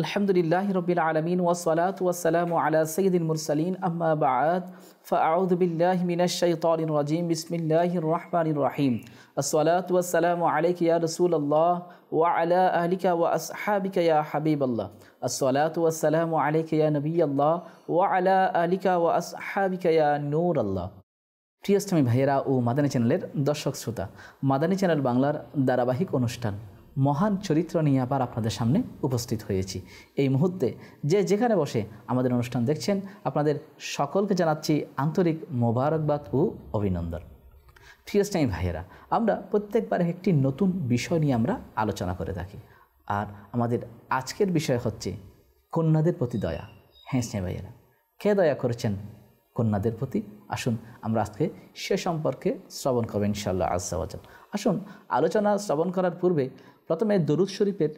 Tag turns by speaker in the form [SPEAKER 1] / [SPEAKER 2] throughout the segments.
[SPEAKER 1] আলহামদুলিল্লাহি রাব্বিল আলামিন ওয়াসসালাতু ওয়াসসালামু আলা সাইয়্যিদিল মুরসালিন আম্মা বা'দ ফাআউযু বিল্লাহি মিনাশ শাইতানির রাজিম বিসমিল্লাহির রাহমানির রহিম আসসালাতু ওয়াসসালামু আলাইকা ইয়া রাসূলুল্লাহ ওয়া আলা আহলিকা ওয়া আসহাবিকা ইয়া হাবিবাল্লাহ আসসালাতু ওয়াসসালামু আলাইকা ইয়া নবিয়াল্লাহ ওয়া আলা আহলিকা ওয়া আসহাবিকা ইয়া নূরাল্লাহ। প্রিয় ইসলামী ভাইয়েরা ও মাদানী চ্যানেলের দর্শক শ্রোতা, মাদানী চ্যানেল বাংলার ধারাবাহিক অনুষ্ঠান মহান চরিত্র নিয়ে আবার আপনাদের সামনে উপস্থিত হয়েছি। এই মুহূর্তে যে যেখানে বসে আমাদের অনুষ্ঠান দেখছেন, আপনাদের সকলকে জানাচ্ছি আন্তরিক মোবারকবাদ ও অভিনন্দন। প্রিয় ইসলামী ভাইয়েরা, আমরা প্রত্যেকবার একটি নতুন বিষয় নিয়ে আমরা আলোচনা করে থাকি, আর আমাদের আজকের বিষয় হচ্ছে কন্যাদের প্রতি দয়া। হ্যাঁ ইসলামী ভাইয়েরা, কে দয়া করেছেন কন্যাদের প্রতি? আসুন আমরা আজকে সে সম্পর্কে শ্রবণ করব ইনশাআল্লাহ আজ্জা ওয়া জাল। আসুন আলোচনা শ্রবণ করার পূর্বে প্রথমে দরুদ শরীফের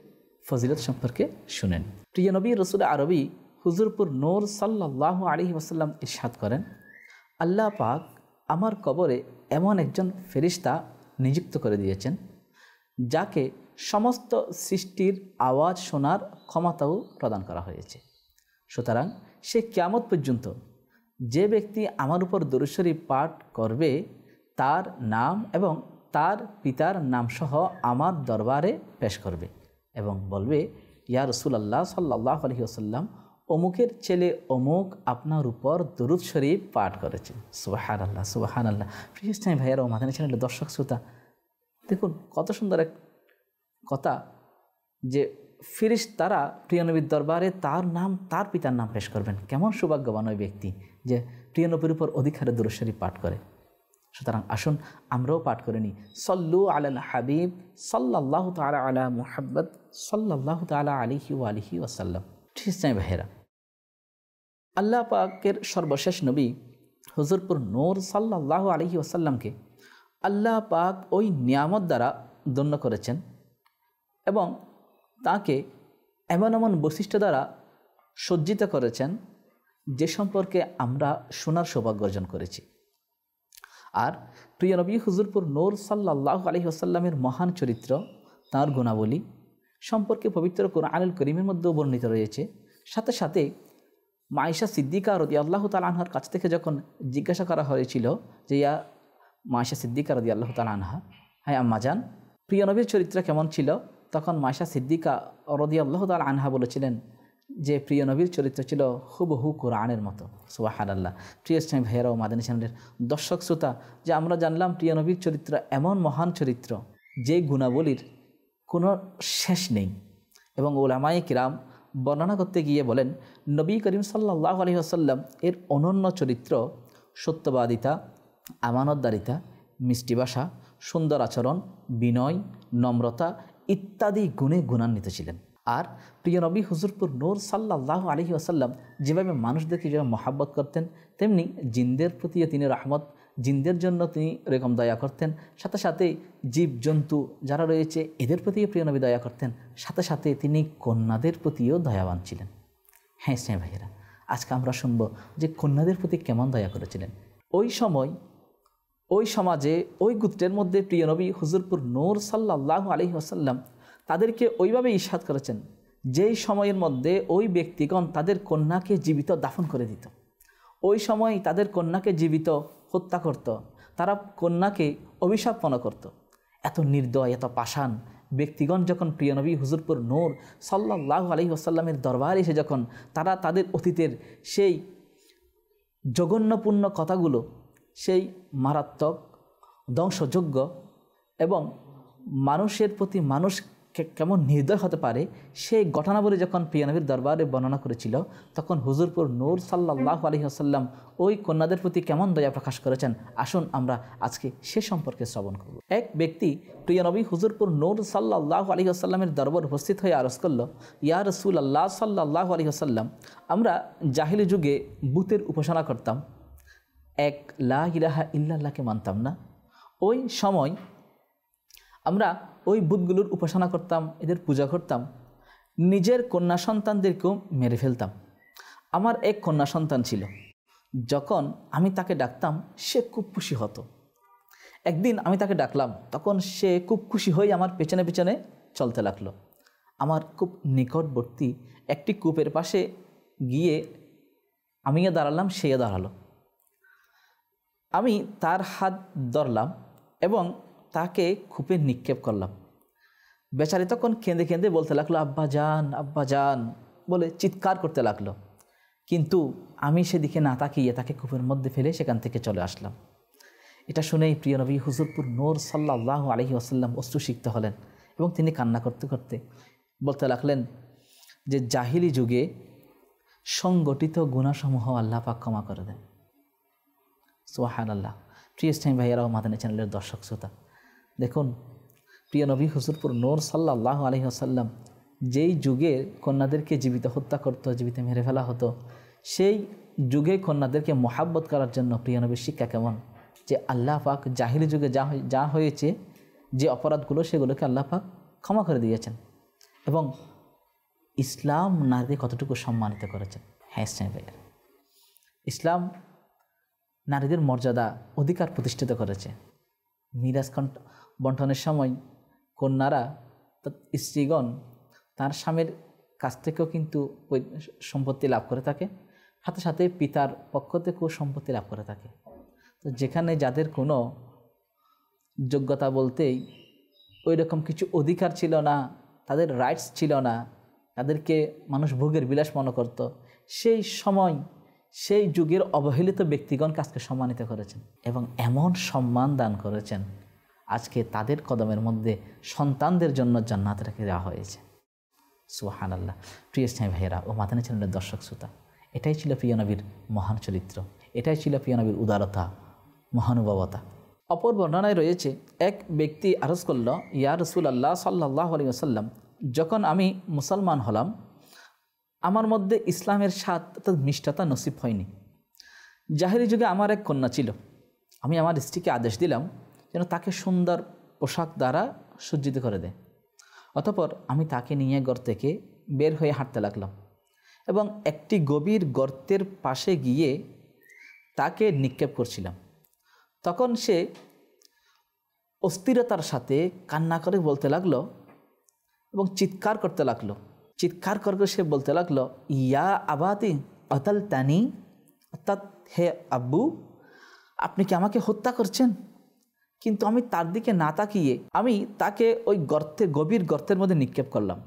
[SPEAKER 1] ফজিলত সম্পর্কে শুনেন। প্রিয় নবী রসুল আরবি হুজুরপুর নূর সাল্লাল্লাহু আলাইহি ওয়াসাল্লাম ইরশাদ করেন, আল্লাহ পাক আমার কবরে এমন একজন ফেরেশতা নিযুক্ত করে দিয়েছেন যাকে সমস্ত সৃষ্টির আওয়াজ শোনার ক্ষমতাও প্রদান করা হয়েছে। সুতরাং সে কিয়ামত পর্যন্ত যে ব্যক্তি আমার উপর দরুদ শরীফ পাঠ করবে তার নাম এবং তার পিতার নামসহ আমার দরবারে পেশ করবে এবং বলবে, ইয়া রাসূলুল্লাহ সাল্লাল্লাহু আলাইহি ওয়াসাল্লাম, অমুকের ছেলে অমুক আপনার উপর দরুদ শরীফ পাঠ করেছে। সুবহানাল্লাহ সুবহানাল্লাহ। প্রিয় ইসলামী ভাইয়েরা ও মাদানী চ্যানেলের দর্শক শ্রোতা, দেখুন কত সুন্দর এক কথা যে ফেরেশতারা প্রিয় নবীর দরবারে তার নাম তার পিতার নাম পেশ করবেন। কেমন সৌভাগ্যবান ওই ব্যক্তি যে প্রিয় নবীর উপর অধিক হারে দরুদ শরীফ পাঠ করে। সুতরাং আসুন আমরাও পাঠ করে নিই, সল্লু আলাল হাবিব সাল্লাল্লাহু তাআলা আলা মুহাম্মদ সাল্লাল্লাহু তাআলা আলাইহি ওয়া আলিহি ওয়াসাল্লাম। ঠিক আছে ভাইয়েরা, আল্লাহ পাকের সর্বশেষ নবী হুজুরপুর নূর সাল্লাল্লাহু আলাইহি ওয়াসাল্লামকে আল্লাহ পাক ওই নিয়ামত দ্বারা ধন্য করেছেন এবং তাকে এমন এমন বৈশিষ্ট্য দ্বারা সজ্জিত করেছেন যে সম্পর্কে আমরা শোনার সৌভাগ্য অর্জন করেছি। আর প্রিয় নবী হুজুরপুর নূর সাল্লাল্লাহু আলাইহি ওয়াসাল্লামের মহান চরিত্র, তাঁর গুণাবলী সম্পর্কে পবিত্র কুরআনুল কারীমের মধ্যেও বর্ণিত রয়েছে। সাথে সাথে মায়েশা সিদ্দিকা রাদিয়াল্লাহু তাআলা আনহার কাছ থেকে যখন জিজ্ঞাসা করা হয়েছিল যে ইয়া মায়েশা সিদ্দিকা রাদিয়াল্লাহু তাআলা আনহা, হ্যাঁ আম্মাজান, প্রিয় নবীর চরিত্র কেমন ছিল? তখন মায়েশা সিদ্দিকা রাদিয়াল্লাহু তাআলা আনহা বলেছিলেন যে প্রিয় নবীর চরিত্র ছিল হুবহু কোরআনের মতো। সুবহানাল্লাহ। প্রিয় ইসলামী ভাইয়েরা ও মাদানী চ্যানেলের দর্শক শ্রোতা, যে আমরা জানলাম প্রিয় নবীর চরিত্র এমন মহান চরিত্র যে গুণাবলীর কোনো শেষ নেই, এবং উলামায়ে কিরাম বর্ণনা করতে গিয়ে বলেন, নবী করিম সাল্লাল্লাহু আলাইহি ওয়াসাল্লাম এর অনন্য চরিত্র সত্যবাদিতা, আমানতদারিতা, মিষ্টি ভাষা, সুন্দর আচরণ, বিনয়, নম্রতা ইত্যাদি গুণে গুণান্বিত ছিলেন। আর প্রিয় নবী হুজুরপুর নূর সাল্লাল্লাহু আলাইহি ওয়াসাল্লাম যেভাবে মানুষদেরকে যেভাবে মহাব্বত করতেন, তেমনি জিনদের প্রতিও তিনি রহমত, জিনদের জন্য তিনি এরকম দয়া করতেন। সাথে সাথে জীবজন্তু যারা রয়েছে এদের প্রতিও প্রিয় নবী দয়া করতেন। সাথে সাথে তিনি কন্যাদের প্রতিও দয়াবান ছিলেন। হ্যাঁ ইসলামী ভাইয়েরা, আজকে আমরা শুনব যে কন্যাদের প্রতি কেমন দয়া করেছিলেন। ওই সময় ওই সমাজে ওই গোত্রের মধ্যে প্রিয় নবী হুজুরপুর নূর সাল্লাল্লাহু আলাইহি ওয়াসাল্লাম তাদেরকে ওইভাবে ইরশাদ করেছেন যেই সময়ের মধ্যে ওই ব্যক্তিগণ তাদের কন্যাকে জীবিত দাফন করে দিত, ওই সময় তাদের কন্যাকে জীবিত হত্যা করত, তারা কন্যাকে অভিশাপনা করত। এত নির্দয়, এত পাষাণ ব্যক্তিগণ যখন প্রিয় নবী হুজুরপুর নূর সাল্লাল্লাহু আলাইহি ওয়াসাল্লামের দরবারে এসে যখন তারা তাদের অতীতের সেই জঘন্যপূর্ণ কথাগুলো, সেই মারাত্মক ধ্বংসযোগ্য এবং মানুষের প্রতি মানুষ কেমন নির্দয় হতে পারে সেই ঘটনাবলী যখন প্রিয় নবীর দরবারে বর্ণনা করেছিল, তখন হুজুরপুর নূর সাল্লাল্লাহু আলাইহি ওয়াসাল্লাম ওই কন্যাদের প্রতি কেমন দয়া প্রকাশ করেছেন, আসুন আমরা আজকে সে সম্পর্কে শ্রবণ করব। এক ব্যক্তি প্রিয় নবী হুজুরপুর নূর সাল্লাল্লাহু আলাইহি ওয়াসাল্লামের দরবার উপস্থিত হয়ে আরজ করল, ইয়া রাসূলুল্লাহ সাল্লাল্লাহু আলাইহি ওয়াসাল্লাম, আমরা জাহিলি যুগে বুতের উপাসনা করতাম, এক লা ইলাহা ইল্লাল্লাহকে মানতাম না। ওই সময় আমরা ওই বুতগুলোর উপাসনা করতাম, এদের পূজা করতাম, নিজের কন্যা সন্তানদেরকেও মেরে ফেলতাম। আমার এক কন্যা সন্তান ছিল, যখন আমি তাকে ডাকতাম সে খুব খুশি হতো। একদিন আমি তাকে ডাকলাম, তখন সে খুব খুশি হয়ে আমার পেছনে পেছনে চলতে লাগলো। আমার খুব নিকটবর্তী একটি কূপের পাশে গিয়ে আমিও দাঁড়ালাম, সেও দাঁড়ালো। আমি তার হাত ধরলাম এবং তাকে কূপে নিক্ষেপ করলাম। বেচারি তখন কেঁদে কেঁদে বলতে লাগলো, আব্বা জান বলে চিৎকার করতে লাগলো। কিন্তু আমি সেদিকে না তাকিয়ে তাকে কূপের মধ্যে ফেলে সেখান থেকে চলে আসলাম। এটা শুনেই প্রিয় নবী হুজুরপুর নূর সাল্লাল্লাহু আলাইহি ওয়াসাল্লাম অশ্রুসিক্ত হলেন এবং তিনি কান্না করতে করতে বলতে লাগলেন যে জাহিলি যুগে সংগঠিত গুনাহসমূহ আল্লাহ পাক ক্ষমা করে দেন। সুবহানাল্লাহ। প্রিয় ইসলামী ভাইয়েরা ও মাদানী চ্যানেলের দর্শক শ্রোতা, দেখুন প্রিয় নবী হুজুরপুর নূর সাল্লাল্লাহু আলাইহি ওয়াসাল্লাম যেই যুগে কন্যাদেরকে জীবিত হত্যা করতো, জীবিত মেরে ফেলা হতো, সেই যুগে কন্যাদেরকে মোহাব্বত করার জন্য প্রিয় নবীর শিক্ষা কেমন, যে আল্লাহ পাক জাহিলি যুগে যা হয়েছে, যে অপরাধগুলো, সেগুলোকে আল্লাহ পাক ক্ষমা করে দিয়েছেন এবং ইসলাম নারীদের কতটুকু সম্মানিত করেছেন। হ্যাঁ ইসলামী ভাইয়েরা, ইসলাম নারীদের মর্যাদা, অধিকার প্রতিষ্ঠিত করেছে। মিরাজ বন্টনের সময় কন্যারা, স্ত্রীগণ তার স্বামীর কাছ থেকেও কিন্তু সম্পত্তি লাভ করে থাকে, সাথে সাথে পিতার পক্ষ থেকেও সম্পত্তি লাভ করে থাকে। তো যেখানে যাদের কোনো যোগ্যতা বলতেই ওই রকম কিছু অধিকার ছিল না, তাদের রাইটস ছিল না, তাদেরকে মানুষ ভোগের বিলাস মনে করত, সেই সময় সেই যুগের অবহেলিত ব্যক্তিগণ কাজকে সম্মানিত করেছেন এবং এমন সম্মান দান করেছেন, আজকে তাদের কদমের মধ্যে সন্তানদের জন্য জান্নাত রেখে দেওয়া হয়েছে। সুবহানাল্লাহ। প্রিয় ইসলামী ভাইয়েরা ও মাদানী চ্যানেলের দর্শক শ্রোতা, এটাই ছিল প্রিয় নবীর মহান চরিত্র, এটাই ছিল প্রিয় নবীর উদারতা, মহানুভবতা। অপর বর্ণনায় রয়েছে, এক ব্যক্তি আরজ করল, ইয়া রাসূলুল্লাহ সাল্লাল্লাহু আলাইহি ওয়াসাল্লাম, যখন আমি মুসলমান হলাম আমার মধ্যে ইসলামের স্বাদ অর্থাৎ মিষ্টতা নসিব হয়নি। জাহেলি যুগে আমার এক কন্যা ছিল, আমি আমার স্ত্রীকে আদেশ দিলাম যেন তাকে সুন্দর পোশাক দ্বারা সজ্জিত করে দেয়। অতঃপর আমি তাকে নিয়ে ঘর থেকে বের হয়ে হাঁটতে লাগলাম এবং একটি গভীর গর্তের পাশে গিয়ে তাকে নিক্ষেপ করছিলাম। তখন সে অস্থিরতার সাথে কান্না করে বলতে লাগলো এবং চিৎকার করতে লাগলো। চিৎকার করে সে বলতে লাগলো, ইয়া আবাতি অতাল তানি, অর্থাৎ হে আব্বু, আপনি কি আমাকে হত্যা করছেন? কিন্তু আমি তার দিকে না তাকিয়ে আমি তাকে ওই গভীর গর্তের মধ্যে নিক্ষেপ করলাম।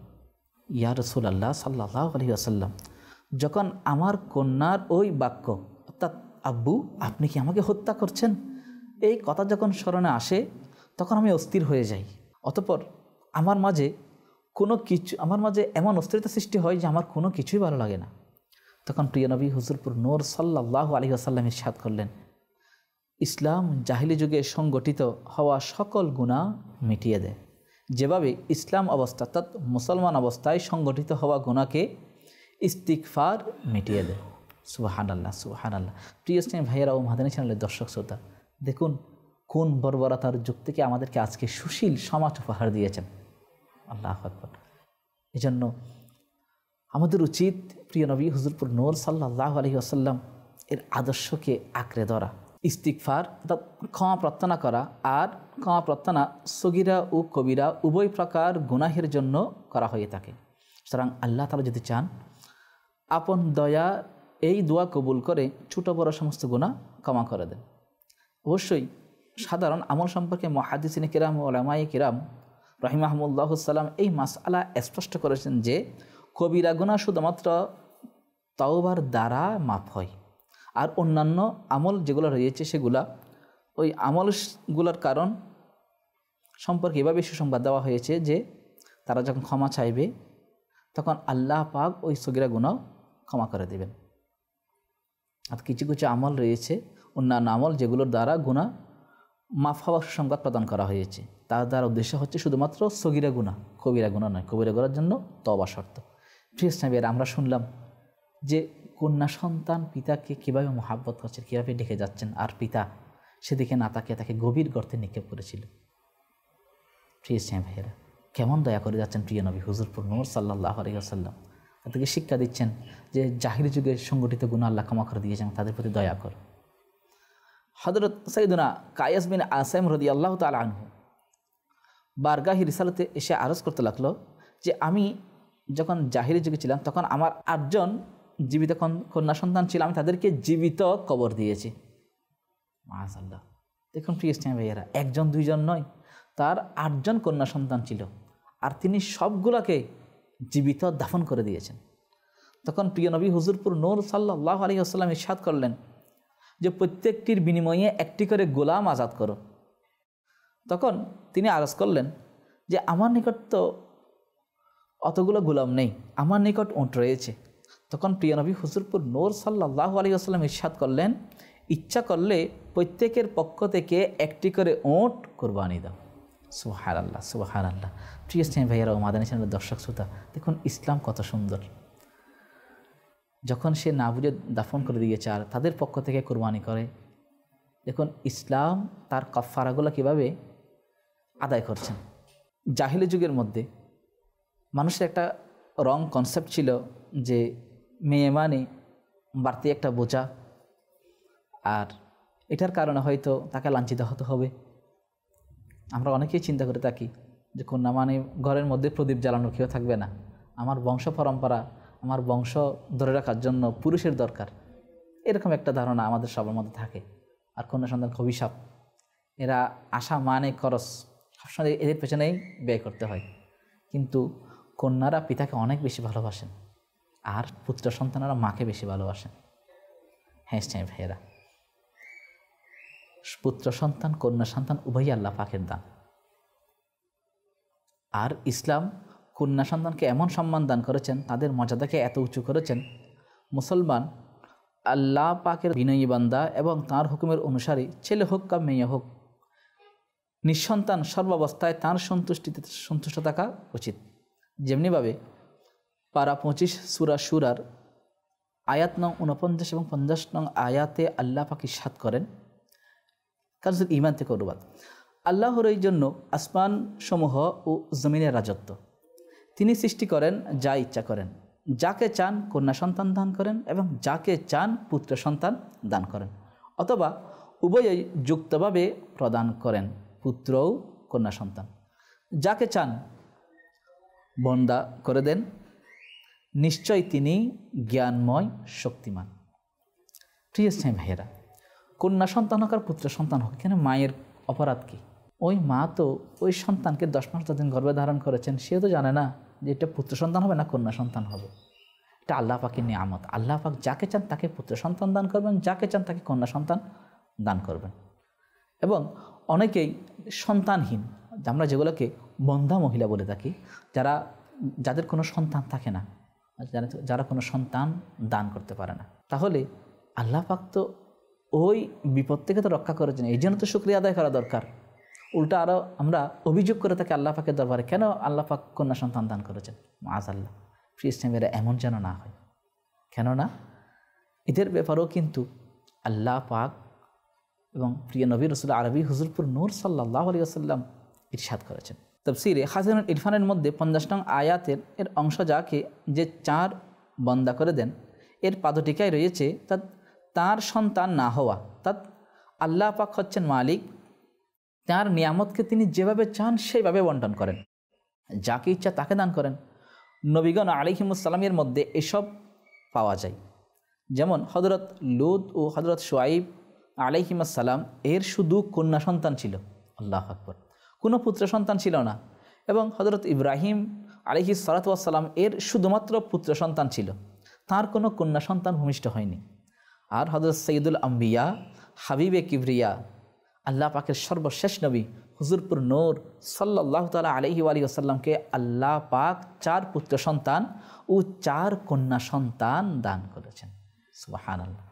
[SPEAKER 1] ইয়া রাসূলুল্লাহ সাল্লাল্লাহু আলাইহি ওয়াসাল্লাম, যখন আমার কন্যার ওই বাক্য অর্থাৎ আব্বু আপনি কি আমাকে হত্যা করছেন, এই কথা যখন স্মরণে আসে তখন আমি অস্থির হয়ে যাই। অতঃপর আমার মাঝে এমন অস্থিরতা সৃষ্টি হয় যে আমার কোনো কিছুই ভালো লাগে না। তখন প্রিয় নবী হুজুরপুর নূর সাল্লাল্লাহু আলাইহি ওয়াসাল্লাম ইরশাদ করলেন, ইসলাম জাহিলি যুগে সংগঠিত হওয়া সকল গুনাহ মিটিয়ে দেয়, যেভাবে ইসলাম অবস্থা অর্থাৎ মুসলমান অবস্থায় সংগঠিত হওয়া গুনাহকে ইস্তিগফার মিটিয়ে দেয়। সুবহানাল্লাহ, সুবহানাল্লাহ। প্রিয় ইসলামী ভাইয়েরা ও মাদানী চ্যানেলের দর্শক শ্রোতা, দেখুন কোন বর্বরতার যুগ থেকে আমাদেরকে আজকে সুশীল সমাজ উপহার দিয়েছেন। আল্লাহু আকবার। এজন্য আমাদের উচিত প্রিয় নবী হুজুরপুর নূর সাল্লাল্লাহু আলাইহি ওয়াসাল্লাম এর আদর্শকে আঁকড়ে ধরা। ইস্তিগফার অর্থাৎ ক্ষমা প্রার্থনা করা, আর ক্ষমা প্রার্থনা সগীরা ও কবিরা উভয় প্রকার গুনাহের জন্য করা হয়ে থাকে। সুতরাং আল্লাহ তাআলা যদি চান আপন দয়া এই দোয়া কবুল করে ছোট বড় সমস্ত গুনাহ ক্ষমা করে দেন। অবশ্যই সাধারণ আমল সম্পর্কে মুহাদ্দিসিনে কিরাম ও উলামায়ে কিরাম রাহিমাহুমুল্লাহু সাল্লাম এই মাসআলা স্পষ্ট করেছেন যে কবিরা গুনাহ শুধুমাত্র তাওবার দ্বারা মাফ হয়, আর অন্যান্য আমল যেগুলো রয়েছে সেগুলা ওই আমলগুলোর কারণ সম্পর্কে এভাবে সুসংবাদ দেওয়া হয়েছে যে তারা যখন ক্ষমা চাইবে তখন আল্লাহ পাক ওই সগীরা গুনাহ ক্ষমা করে দেবেন। আর কিছু কিছু আমল রয়েছে, অন্যান্য আমল যেগুলোর দ্বারা গুনাহ মাফ হওয়ার সুসংবাদ প্রদান করা হয়েছে, তার দ্বারা উদ্দেশ্য হচ্ছে শুধুমাত্র সগীরা গুনাহ, কবিরা গুনাহ নয়। কবিরা গুনার জন্য তওবা শর্ত। প্রিয় ইসলামীরা, আমরা শুনলাম যে কন্যা সন্তান পিতাকে কীভাবে মহাব্বত করছেন, কীভাবে ডেকে যাচ্ছেন, আর পিতা সেদিকে না তাকিয়ে তাকে গভীর গর্তে নিক্ষেপ করেছিল। প্রিয় ইসলামী ভাইয়েরা, কেমন দয়া করে যাচ্ছেন প্রিয় নবী হুজুরপুর নূর সাল্লাল্লাহু আলাইহি ওয়াসাল্লাম, তাদেরকে শিক্ষা দিচ্ছেন যে জাহিলি যুগে সংগঠিত গুনাহ আল্লাহ ক্ষমা করে দিয়েছেন, তাদের প্রতি দয়া কর। হযরত সাইয়্যিদুনা কায়েস বিন আসেম রাদিয়াল্লাহু তাআলা আনহু বারগাহি রিসালাতে এসে আরজ করতে লাগলো যে আমি যখন জাহিরি যুগে ছিলাম তখন আমার 8জন জীবিত কন্যা সন্তান ছিল, আমি তাদেরকে জীবিত কবর দিয়েছি। মাশাআল্লাহ, দেখুন প্রিয় ইসলামী ভাইয়েরা, 1জন 2জন নয়, তার 8জন কন্যা সন্তান ছিল, আর তিনি সবগুলোকে জীবিত দাফন করে দিয়েছেন। তখন প্রিয় নবী হুজুরপুর নূর সাল্লাল্লাহু আলাইহি ওয়াসাল্লাম ইরশাদ করলেন যে প্রত্যেকটির বিনিময়ে একটি করে গোলাম আজাদ করো। তখন তিনি আরজ করলেন যে আমার নিকট তো অতগুলো গোলাম নেই, আমার নিকট উট রয়েছে। তখন প্রিয় নবী হুজুরপুর নূর সাল্লাল্লাহু আলাইহি ওয়াসাল্লাম ইরশাদ করলেন, ইচ্ছা করলে প্রত্যেকের পক্ষ থেকে একটি করে উট কুরবানি দাও। সুবহানাল্লাহ, সুবহানাল্লাহ। প্রিয় ইসলামী ভাইয়েরা ও মাদানী চ্যানেলের দর্শক শ্রোতা, দেখুন ইসলাম কত সুন্দর। যখন সে না বুঝে দাফন করে দিয়েছে আর তাদের পক্ষ থেকে কুরবানি করে, দেখুন ইসলাম তার কাফারাগুলো কীভাবে আদায় করছেন। জাহিলি যুগের মধ্যে মানুষের একটা রং কনসেপ্ট ছিল যে মেয়ে মানে বাড়তি একটা বোঝা, আর এটার কারণে হয়তো তাকে লাঞ্ছিত হতে হবে। আমরা অনেকেই চিন্তা করে থাকি যে কন্যা মানে ঘরের মধ্যে প্রদীপ জ্বালানো কেউ থাকবে না, আমার বংশ পরম্পরা, আমার বংশ ধরে রাখার জন্য পুরুষের দরকার, এরকম একটা ধারণা আমাদের সবার মধ্যে থাকে। আর কন্যা সন্তান অভিশাপ, এরা আশা মানে খরচ সবসময় এদের পেছনেই ব্যয় করতে হয়। কিন্তু কন্যারা পিতাকে অনেক বেশি ভালোবাসেন, আর পুত্র সন্তানেরা মাকে বেশি ভালোবাসেন। হ্যাঁ ভাইয়েরা, পুত্র সন্তান কন্যা সন্তান উভয়ই আল্লাহ পাকের দান। আর ইসলাম কন্যা সন্তানকে এমন সম্মান দান করেছেন, তাদের মর্যাদাকে এত উঁচু করেছেন, মুসলমান আল্লাহ পাকের বিনয়ী বান্দা এবং তাঁর হুকুমের অনুসারী, ছেলে হোক বা মেয়ে হোক, নিঃসন্তান সর্বাবস্থায় তাঁর সন্তুষ্ট থাকা উচিত। যেমনিভাবে পারা 25 সূরা শুরার আয়াত নং 49 এবং 50 নং আয়াতে আল্লাহ পাক ইরশাদ করেন, কারণ ঈমান থেকে অনুবাদ, আল্লাহর এই জন্য আসমান সমূহ ও জমিনের রাজত্ব, তিনি সৃষ্টি করেন যা ইচ্ছা করেন, যাকে চান কন্যা সন্তান দান করেন এবং যাকে চান পুত্র সন্তান দান করেন, অথবা উভয়ই যুক্তভাবে প্রদান করেন, পুত্র ও কন্যা সন্তান। যাকে চান বন্দা করে দেন, নিশ্চয় তিনি জ্ঞানময় শক্তিমান। প্রিয় ইসলামী ভাইয়েরা, কন্যা সন্তান হোক আর পুত্র সন্তান হোক, এখানে মায়ের অপরাধ কী? ওই মা তো ওই সন্তানকে 10 মাস যতদিন গর্ভে ধারণ করেছেন, সেও তো জানে না যে এটা পুত্র সন্তান হবে না কন্যা সন্তান হবে। এটা আল্লাহ পাকের নিয়ামত। আল্লাহ পাক যাকে চান তাকে পুত্র সন্তান দান করবেন, যাকে চান তাকে কন্যা সন্তান দান করবেন। এবং অনেকেই সন্তানহীন, আমরা যেগুলোকে বন্ধা মহিলা বলে থাকি, যাদের কোনো সন্তান থাকে না, যারা কোনো সন্তান দান করতে পারে না, তাহলে আল্লাহ পাক তো ওই বিপদ থেকে তো রক্ষা করেছেন, এই জন্য তো শুকরিয়া আদায় করা দরকার। উল্টা আরও আমরা অভিযোগ করে থাকি আল্লাহ পাকের দরবারে, কেন আল্লাহ পাক কন্যা সন্তান দান করেছেন। মাআযাল্লাহ, প্রিয় ইসলামীরা, এমন যেন না হয়। কেননা এদের ব্যাপারেও কিন্তু আল্লাহ পাক এবং প্রিয় নবী রাসূল আরবি হুজুরপুর নূর সাল্লাল্লাহু আলাইহি ওয়াসাল্লাম ইরশাদ করেছেন। তাফসীরে খাজানুল ইরফানের মধ্যে 50 নং আয়াতের অংশ যাকে যে 4 বন্দা করে দেন, এর পাদটিকায় রয়েছে তার সন্তান না হওয়া। আল্লাহ পাক হচ্ছেন মালিক, তার নিয়ামতকে তিনি যেভাবে চান সেইভাবে বন্টন করেন, যাকে ইচ্ছা তাকে দান করেন। নবীগণ আলাইহিমুসসালামের মধ্যে এসব পাওয়া যায়। যেমন হযরত লূত ও হযরত শুআইব আলাইহিমুসসালাম এর শুধু কন্যা সন্তান ছিল, আল্লাহু আকবার, কোনো পুত্র সন্তান ছিল না। এবং হযরত ইব্রাহিম আলাইহিস সালাতু ওয়াস সালাম এর শুধুমাত্র পুত্র সন্তান ছিল, তার কোনো কন্যা সন্তান ভূমিষ্ঠ হয়নি। আর হযরত সৈয়দুল আম্বিয়া হাবিবে কিবরিয়া আল্লাহ পাকের সর্বশেষ নবী হুজুরপুর নূর সাল্লাল্লাহু তাআলা আলাইহি ওয়া আলিহি ওয়াসাল্লামকে আল্লাহ পাক 4 পুত্র সন্তান ও 4 কন্যা সন্তান দান করেছেন। সুবহানাল্লাহ।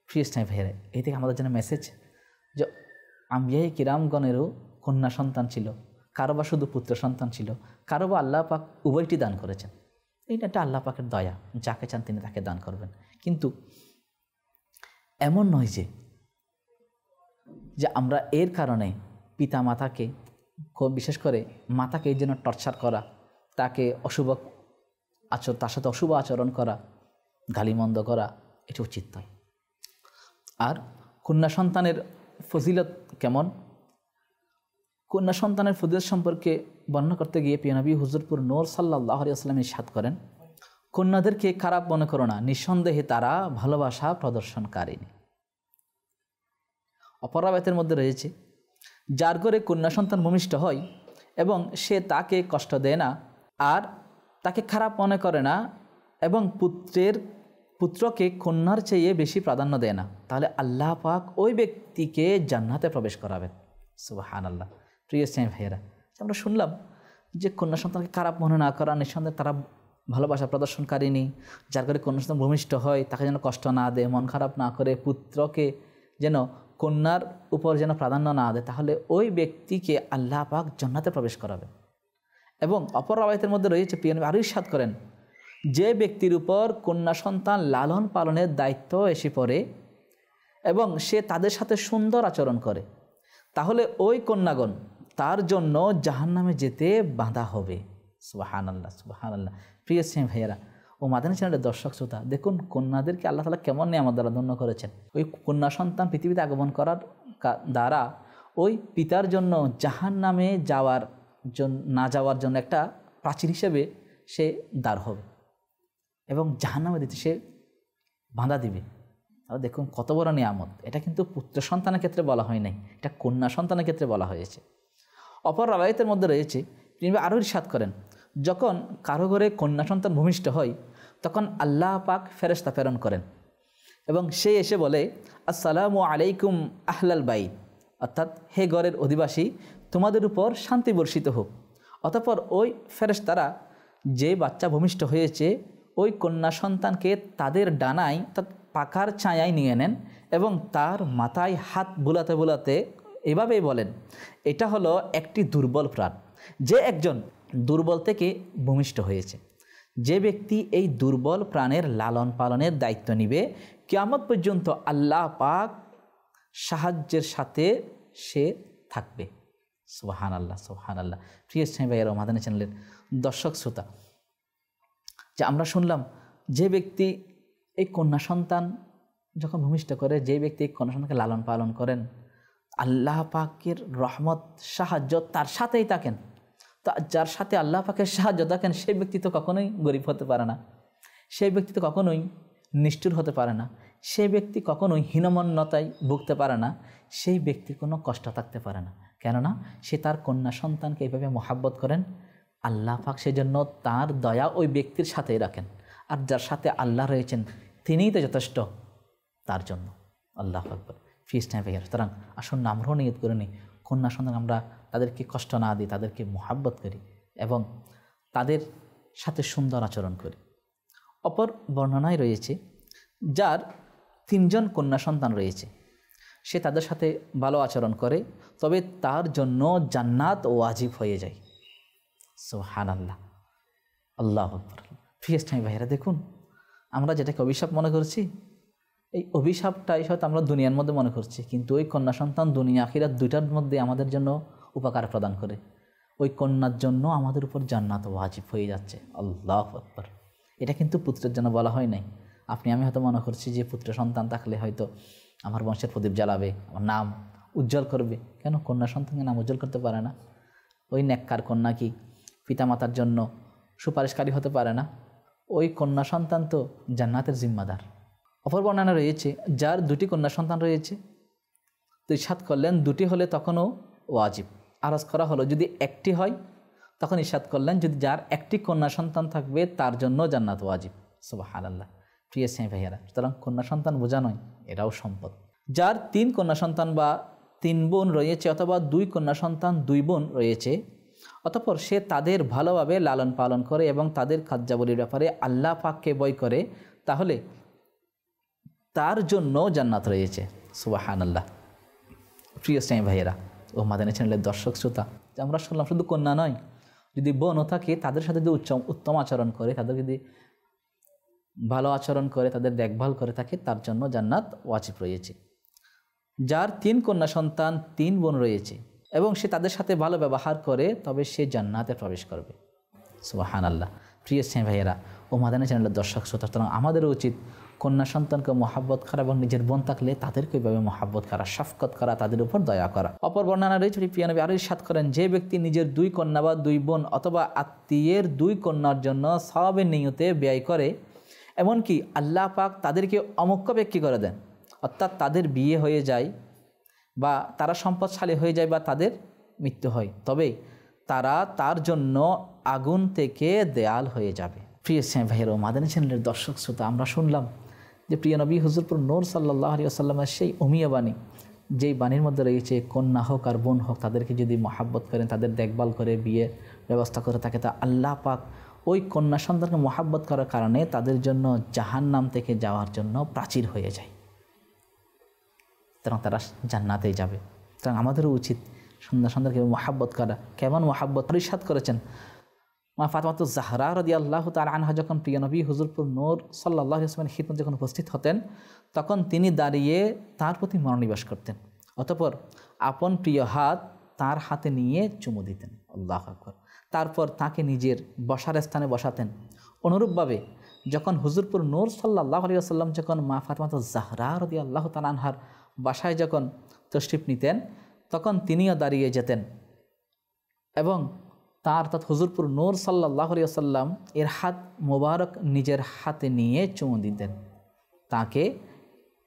[SPEAKER 1] প্রিয় ইসলামী ভাইয়েরা, এই থেকে আমাদের জন্য মেসেজ যে আম্বিয়ায়ে কিরামগণেরও কন্যা সন্তান ছিল, কারো বা শুধু পুত্র সন্তান ছিল, কারো বা আল্লাহ পাক উভয়টি দান করেছেন। এটা আল্লাহ পাকের দয়া, যাকে চান তিনি তাকে দান করবেন। কিন্তু এমন নয় যে আমরা এর কারণে পিতা মাতাকে, বিশেষ করে মাতাকে এই জন্য টর্চার করা, তাকে তার সাথে অশুভ আচরণ করা, গালিমন্দ করা, এটা উচিত নয়। আর কন্যা সন্তানের ফজিলত কেমন? কন্যা সন্তানের ফজিলত সম্পর্কে বর্ণনা করতে গিয়ে প্রিয় নবী হুজুরপুর নূর সাল্লাল্লাহু আলাইহি ওয়াসাল্লাম ইরশাদ করেন, কন্যাদেরকে খারাপ মনে করো না, নিঃসন্দেহে তারা ভালোবাসা প্রদর্শনকারিণী। অপর রাওয়ায়াতের মধ্যে রয়েছে, যার ঘরে কন্যা সন্তান ভূমিষ্ঠ হয় এবং সে তাকে কষ্ট দেয় না আর তাকে খারাপ মনে করে না এবং পুত্রকে কন্যার চেয়ে বেশি প্রাধান্য দেয় না, তাহলে আল্লাহ পাক ওই ব্যক্তিকে জান্নাতে প্রবেশ করাবেন। সুবহানাল্লাহ। প্রিয় ইসলামী ভাইয়েরা, আমরা শুনলাম যে কন্যা সন্তানকে খারাপ মনে না করা, নিঃসন্দেহে তারা ভালোবাসা প্রদর্শনকারিণী। যার ঘরে কন্যা সন্তান ভূমিষ্ঠ হয় তাকে যেন কষ্ট না দেয়, মন খারাপ না করে, পুত্রকে যেন কন্যার উপর যেন প্রাধান্য না দেয়, তাহলে ওই ব্যক্তিকে আল্লাহ পাক জান্নাতে প্রবেশ করাবেন। এবং অপর রাওয়ায়াতের মধ্যে রয়েছে, প্রিয় নবী আরও ইরশাদ করেন, যে ব্যক্তির উপর কন্যা সন্তান লালন পালনের দায়িত্ব এসে পড়ে এবং সে তাদের সাথে সুন্দর আচরণ করে, তাহলে ওই কন্যাগণ তার জন্য জাহান্নামে যেতে বাঁধা হবে। সুবহানাল্লাহ, সুবহানাল্লাহ। প্রিয় ইসলামী ভাইয়েরা ও মাদানী চ্যানেলের দর্শক শ্রোতা, দেখুন কন্যাদেরকে আল্লাহ তাআলা কেমন নিয়ামত দ্বারা ধন্য করেছেন। ওই কন্যা সন্তান পৃথিবীতে আগমন করার দ্বারা ওই পিতার জন্য জাহান্নামে না যাওয়ার জন্য একটা প্রাচীর হিসেবে সে দাঁড় হবে এবং জাহান্নামে দিতে সে বাঁধা দিবে। তাহলে দেখুন কত বড় নিয়ামত। এটা কিন্তু পুত্র সন্তানের ক্ষেত্রে বলা হয় নাই, এটা কন্যা সন্তানের ক্ষেত্রে বলা হয়েছে। অপর রাওয়ায়াতের মধ্যে রয়েছে, তিনি আরও ইরশাদ করেন, যখন কারো ঘরে কন্যা সন্তান ভূমিষ্ঠ হয় তখন আল্লাহ পাক ফেরেশতা প্রেরণ করেন এবং সে এসে বলে, আসসালামু আলাইকুম আহলাল বাইত, অর্থাৎ হে ঘরের অধিবাসী, তোমাদের উপর শান্তি বর্ষিত হোক। অতঃপর ওই ফেরেশতারা যে বাচ্চা ভূমিষ্ঠ হয়েছে ওই কন্যা সন্তানকে তাদের ডানায় অর্থাৎ পাখার ছায়ায় নিয়ে নেন এবং তার মাথায় হাত বুলাতে বুলাতে এভাবেই বলেন, এটা হলো একটি দুর্বল প্রাণ, যে একজন দুর্বল থেকে ভূমিষ্ঠ হয়েছে। যে ব্যক্তি এই দুর্বল প্রাণের লালন পালনের দায়িত্ব নিবে, কিয়ামত পর্যন্ত আল্লাহ পাক সাহায্যের সাথে সে থাকবে। সুবহানাল্লাহ, সুবহানাল্লাহ। প্রিয় ইসলামী ভাইয়েরা, মাদানী চ্যানেলের দর্শক শ্রোতা, যে আমরা শুনলাম যে ব্যক্তি এই কন্যা সন্তান যখন ভূমিষ্ঠ করে, যে ব্যক্তি এই কন্যা সন্তানকে লালন পালন করেন, আল্লাহ পাকের রহমত সাহায্য তার সাথেই থাকেন। তা যার সাথে আল্লাহ পাকের সাহায্য থাকেন সেই ব্যক্তি তো কখনোই গরিব হতে পারে না, সেই ব্যক্তি তো কখনোই নিষ্ঠুর হতে পারে না, সেই ব্যক্তি কখনোই হীনমন্যতায় ভুগতে পারে না, সেই ব্যক্তি কোনো কষ্ট থাকতে পারে না। কেননা সে তার কন্যা সন্তানকে এইভাবে মহাব্বত করেন, আল্লাহ পাক সেজন্য তার দয়া ওই ব্যক্তির সাথেই রাখেন। আর যার সাথে আল্লাহ রয়েছেন তিনিই তো যথেষ্ট তার জন্য। আল্লাহু আকবার। ফিস টাইম ভাইয়া, সুতরাং আসুন আমরাও নিয়ত করে নিই, কন্যা সন্তান আমরা তাদেরকে কষ্ট না দিই, তাদেরকে মহাব্বত করি এবং তাদের সাথে সুন্দর আচরণ করি। অপর বর্ণনায় রয়েছে, যার 3 জন কন্যা সন্তান রয়েছে, সে তাদের সাথে ভালো আচরণ করে, তবে তার জন্য জান্নাত ওয়াজিব হয়ে যায়। সুবহানাল্লাহ, আল্লাহু আকবার। ফিস টাইম ভাইয়েরা, দেখুন আমরা যেটাকে অভিশাপ মনে করছি, এই অভিশাপটাই হয়তো আমরা দুনিয়ার মধ্যে মনে করছি, কিন্তু ওই কন্যা সন্তান দুনিয়া আখিরাত দুইটার মধ্যে আমাদের জন্য উপকার প্রদান করে। ওই কন্যার জন্য আমাদের উপর জান্নাত ওয়াজিব হয়ে যাচ্ছে। আল্লাহু আকবার। এটা কিন্তু পুত্রের জন্য বলা হয় নাই। আপনি আমি হয়তো মনে করছি যে পুত্র সন্তান থাকলে হয়তো আমার বংশের প্রদীপ জ্বালাবে, আমার নাম উজ্জ্বল করবে। কেন কন্যা সন্তানকে নাম উজ্জ্বল করতে পারে না? ওই নেককার কন্যা কি পিতামাতার জন্য সুপারিশকারী হতে পারে না? ওই কন্যা সন্তান তো জান্নাতের জিম্মাদার। অপর বর্ণনা রয়েছে, যার 2টি কন্যা সন্তান রয়েছে, তো ইরশাদ করলেন 2টি হলে তখনও ওয়াজিব। আরজ করা হলো যদি 1টি হয় তখন ইরশাদ করলেন যদি যার 1টি কন্যা সন্তান থাকবে তার জন্য জান্নাত ওয়াজিব। সুবহানাল্লাহ। প্রিয় ইসলামী ভাইয়েরা, সুতরাং কন্যা সন্তান বোঝা নয়, এরাও সম্পদ। যার 3 কন্যা সন্তান বা 3 বোন রয়েছে অথবা 2 কন্যা সন্তান 2 বোন রয়েছে, অতঃপর সে তাদের ভালোভাবে লালন পালন করে এবং তাদের কার্যাবলীর ব্যাপারে আল্লাহ পাককে ভয় করে, তাহলে তার জন্য জান্নাত রয়েছে। সুবহানাল্লাহ। প্রিয় ইসলামী ভাইয়েরা ও মাদানী চ্যানেলের দর্শক শ্রোতা, আমরা শুনলাম শুধু কন্যা নয়, যদি বোনও থাকে তাদের সাথে যদি উত্তম আচরণ করে, তাদের যদি ভালো আচরণ করে, তাদের দেখভাল করে থাকে, তার জন্য জান্নাত ওয়াজিব রয়েছে। যার 3 কন্যা সন্তান 3 বোন রয়েছে এবং সে তাদের সাথে ভালো ব্যবহার করে, তবে সে জান্নাতে প্রবেশ করবে। সুবহানাল্লাহ। প্রিয় ইসলামী ভাইয়েরা ও মাদানী চ্যানেলের দর্শক শ্রোতা, সুতরাং আমাদেরও উচিত কন্যা সন্তানকে মহাব্বত করা এবং নিজের বোন থাকলে তাদেরকে ওইভাবে মহাব্বত করা, শফকত করা, তাদের উপর দয়া করা। অপর বর্ণনা রয়েছে প্রিয় নবী আরও ইরশাদ করেন, যে ব্যক্তি নিজের 2 কন্যা বা 2 বোন অথবা আত্মীয়ের 2 কন্যার জন্য সওয়াবের নিয়তে ব্যয় করে, এমনকি আল্লাহ পাক তাদেরকে অমুখ্যাপেক্ষী করে দেন, অর্থাৎ তাদের বিয়ে হয়ে যায় বা তারা সম্পদশালী হয়ে যায় বা তাদের মৃত্যু হয়, তবে তারা তার জন্য আগুন থেকে দেয়াল হয়ে যাবে। প্রিয় ভাইয়ের ও মাদানী চ্যানেলের দর্শক শ্রোতা, আমরা শুনলাম যে প্রিয় নবী হুজুরপুর নূর সাল্লাল্লাহু আলাইহি ওয়াসাল্লামের সেই উমিয়া বাণী, যেই বাণীর মধ্যে রয়েছে কন্যা হোক আর বোন হোক তাদেরকে যদি মহাব্বত করেন, তাদের দেখভাল করে বিয়ে ব্যবস্থা করে থাকে, তা আল্লাহ পাক ওই কন্যা সন্তানকে মহাব্বত করার কারণে তাদের জন্য জাহান্নাম থেকে যাওয়ার জন্য প্রাচীর হয়ে যায়, সুতরাং তারা জান্নাতেই যাবে। সুতরাং আমাদেরও উচিত কন্যা সন্তানকে মহাব্বত করা। কেমন মহাব্বত ইরশাদ করেছেন মা ফাতেমাতুজ জাহরা রাদিয়াল্লাহু তাআলা আনহা যখন প্রিয় নবী হুজুরপুর নূর সাল্লাল্লাহু আলাইহি ওয়াসাল্লামের খিদমতে যখন উপস্থিত হতেন, তখন তিনি দাঁড়িয়ে তার প্রতি মনোনিবেশ করতেন, অতঃপর আপন প্রিয় হাত তার হাতে নিয়ে চুমু দিতেন। আল্লাহু আকবার। তারপর তাকে নিজের বসার স্থানে বসাতেন। অনুরূপভাবে যখন হুজুরপুর নূর সাল্লাল্লাহু আলাইহি ওয়াসাল্লাম যখন মা ফাতেমাতুজ জাহরা রাদিয়াল্লাহু তাআলা আনহার বাসায় যখন তশরিফ নিতেন, তখন তিনিও দাঁড়িয়ে যেতেন এবং তার অর্থাৎ হুজুরপুর নূর সাল্লাল্লাহু আলাইহি ওয়াসাল্লাম এর হাত মোবারক নিজের হাতে নিয়ে চুমু দিতেন, তাকে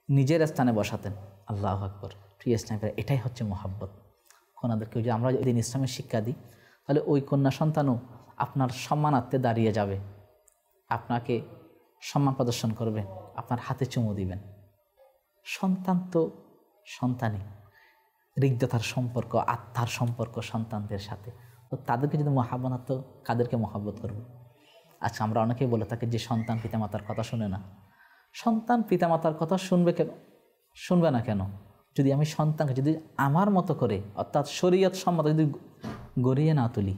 [SPEAKER 1] নিজের স্থানে বসাতেন। আল্লাহু আকবার। প্রিয় ইসলামের এটাই হচ্ছে মহাব্বত। ওনাদেরকে যদি আমরা যদি ইসলামের শিক্ষা দিই, তাহলে ওই কন্যা সন্তানও আপনার সম্মানার্থে দাঁড়িয়ে যাবে, আপনাকে সম্মান প্রদর্শন করবে, আপনার হাতে চুমু দিবেন। সন্তান তো সন্তানই, হৃদ্যতার সম্পর্ক, আত্মার সম্পর্ক সন্তানদের সাথে, তো তাদেরকে যদি মহাব্বত, তো কাদেরকে মহাব্বত করবে? আচ্ছা, আমরা অনেকেই বলে থাকি যে সন্তান পিতামাতার কথা শুনে না। সন্তান পিতামাতার কথা শুনবে কেন? শুনবে না কেন? যদি আমি সন্তানকে যদি আমার মতো করে অর্থাৎ শরীয়ত সম্মত যদি গড়িয়ে না তুলি,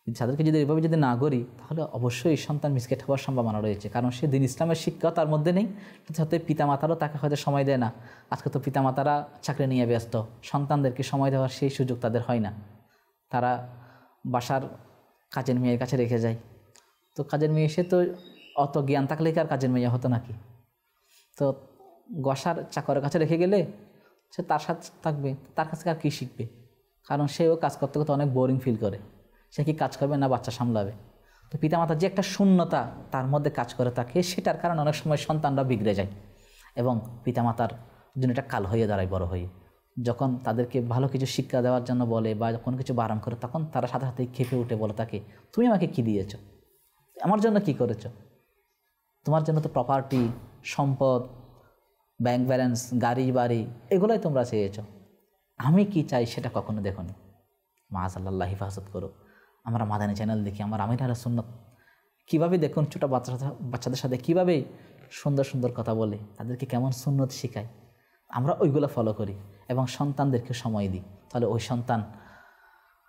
[SPEAKER 1] তাদেরকে যদি এভাবে যদি না গড়ি, তাহলে অবশ্যই সন্তান মিসকেট হওয়ার সম্ভাবনা রয়েছে। কারণ সে দিন ইসলামের শিক্ষা তার মধ্যে নেই, সাথে পিতামাতারও তাকে হয়তো সময় দেয় না। আজকে তো পিতামাতারা চাকরি নিয়ে ব্যস্ত, সন্তানদেরকে সময় দেওয়ার সেই সুযোগ তাদের হয় না। তারা বাসার কাজের মেয়ের কাছে রেখে যায়। তো কাজের মেয়ে সে তো অত জ্ঞান থাকলে কি আর কাজের মেয়ে হতো নাকি? তো গসার চাকরের কাছে রেখে গেলে সে তার সাথে থাকবে, তার কাছে আর কী শিখবে? কারণ সেও কাজ করতে করতে অনেক বোরিং ফিল করে। সে কি কাজ করবে না বাচ্চা সামলাবে? তো পিতামাতার যে একটা শূন্যতা তার মধ্যে কাজ করে থাকে, সেটার কারণে অনেক সময় সন্তানরা বিগড়ে যায় এবং পিতামাতার জন্য এটা কাল হয়ে দাঁড়ায় বড় হয়ে। যখন তাদেরকে ভালো কিছু শিক্ষা দেওয়ার জন্য বলে বা কোনো কিছু বারণ করে, তখন তারা সাথে সাথেই খেপে উঠে বলে থাকে, তুমি আমাকে কি দিয়েছো? আমার জন্য কি করেছো? তোমার জন্য তো প্রপার্টি, সম্পদ, ব্যাংক ব্যালেন্স, গাড়ি বাড়ি এগুলোই তোমরা চেয়েছো, আমি কি চাই সেটা কখনো দেখোনি। মাআযাল্লাহ, হিফাজত করো। আমরা মাদানী চ্যানেল দেখি, আমার আমির আহলে সুন্নাত কীভাবে দেখুন ছোটো বাচ্চাদের সাথে কীভাবে সুন্দর সুন্দর কথা বলে, তাদেরকে কেমন সুন্নত শেখায়, আমরা ওইগুলো ফলো করি এবং সন্তানদেরকে সময় দিই, তাহলে ওই সন্তান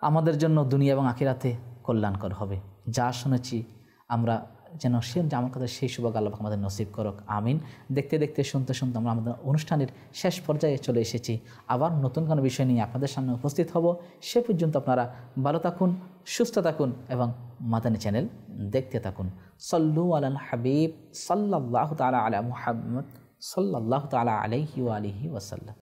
[SPEAKER 1] আমাদের জন্য দুনিয়া এবং আখিরাতে কল্যাণকর হবে। যা শুনেছি আমরা যেন সে আমার কাছে সেই সৌভাগ্য আল্লাহ আমাদের নসিব করক, আমিন। দেখতে দেখতে শুনতে শুনতে আমরা আমাদের অনুষ্ঠানের শেষ পর্যায়ে চলে এসেছি। আবার নতুন কোনো বিষয় নিয়ে আপনাদের সামনে উপস্থিত হব। সে পর্যন্ত আপনারা ভালো থাকুন, সুস্থ থাকুন এবং মাদানী চ্যানেল দেখতে থাকুন। সল্লু আলাল হাবিব সাল্লাল্লাহু তাআলা আলা মুহাম্মদ সাল্লাল্লাহু তাআলা আলাইহি ওয়া আলিহি ওয়াসাল্লাম।